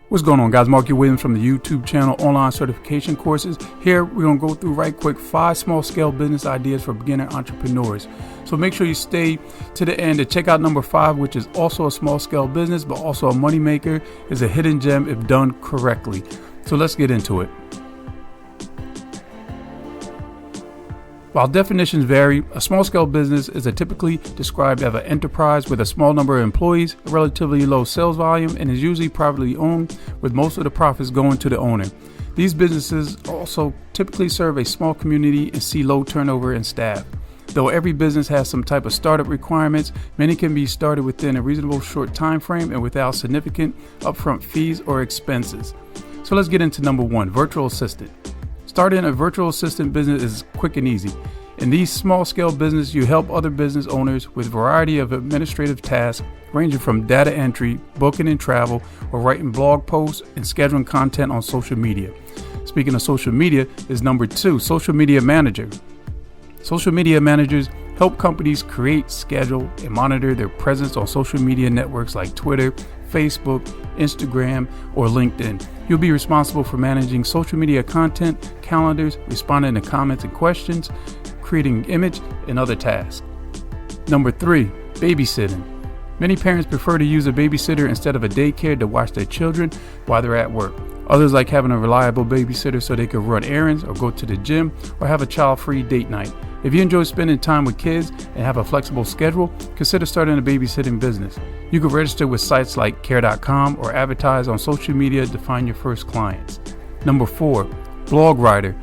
What's going on, guys? Markie Williams from the YouTube channel Online Certification Courses. Here we're going to go through right quick 5 small scale business ideas for beginner entrepreneurs. So make sure you stay to the end to check out number 5, which is also a small scale business but also a money maker. Is a hidden gem if done correctly. So let's get into it. While definitions vary, a small-scale business is typically described as an enterprise with a small number of employees, a relatively low sales volume, and is usually privately owned, with most of the profits going to the owner. These businesses also typically serve a small community and see low turnover in staff. Though every business has some type of startup requirements, many can be started within a reasonable short time frame and without significant upfront fees or expenses. So let's get into number 1, virtual assistant. Starting a virtual assistant business is quick and easy. In these small-scale businesses, you help other business owners with a variety of administrative tasks ranging from data entry, booking and travel, or writing blog posts and scheduling content on social media. Speaking of social media is number 2, social media manager. Social media managers help companies create, schedule, and monitor their presence on social media networks like Twitter, Facebook, Instagram, or LinkedIn. You'll be responsible for managing social media content, calendars, responding to comments and questions, creating image, and other tasks. Number 3, babysitting. Many parents prefer to use a babysitter instead of a daycare to watch their children while they're at work. Others like having a reliable babysitter so they can run errands or go to the gym or have a child-free date night. If you enjoy spending time with kids and have a flexible schedule, consider starting a babysitting business. You can register with sites like care.com or advertise on social media to find your first clients. Number 4, blog writer.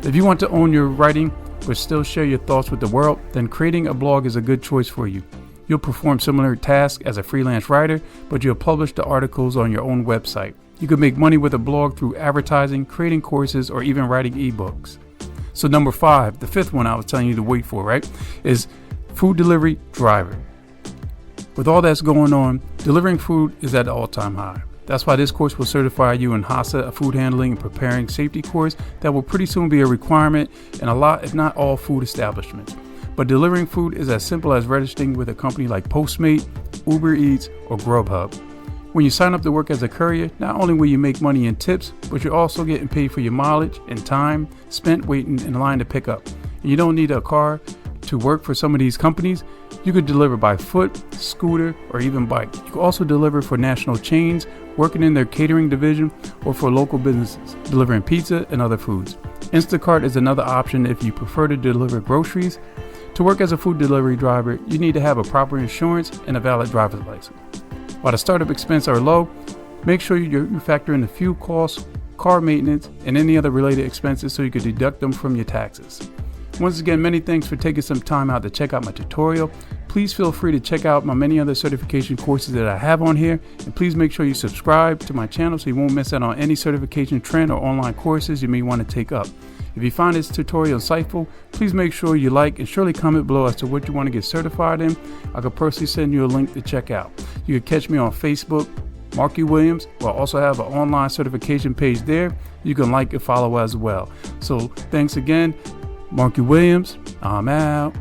If you want to own your writing but still share your thoughts with the world, then creating a blog is a good choice for you. You'll perform similar tasks as a freelance writer, but you'll publish the articles on your own website. You can make money with a blog through advertising, creating courses, or even writing ebooks. So number 5, the 5th one I was telling you to wait for, right, is food delivery driver. With all that's going on, delivering food is at an all-time high. That's why this course will certify you in HASA, a food handling and preparing safety course that will pretty soon be a requirement in a lot, if not all, food establishments. But delivering food is as simple as registering with a company like Postmate, Uber Eats, or Grubhub. When you sign up to work as a courier, not only will you make money in tips, but you're also getting paid for your mileage and time spent waiting in line to pick up. And you don't need a car to work for some of these companies. You could deliver by foot, scooter, or even bike. You can also deliver for national chains, working in their catering division, or for local businesses, delivering pizza and other foods. Instacart is another option if you prefer to deliver groceries. To work as a food delivery driver, you need to have a proper insurance and a valid driver's license. While the startup expenses are low, make sure you factor in the fuel costs, car maintenance, and any other related expenses so you can deduct them from your taxes. Once again, many thanks for taking some time out to check out my tutorial. Please feel free to check out my many other certification courses that I have on here, and please make sure you subscribe to my channel so you won't miss out on any certification trend or online courses you may want to take up. If you find this tutorial insightful, please make sure you like and surely comment below as to what you want to get certified in. I could personally send you a link to check out. You can catch me on Facebook, Markie Williams. We'll also have an online certification page there. You can like and follow as well. So thanks again, Markie Williams. I'm out.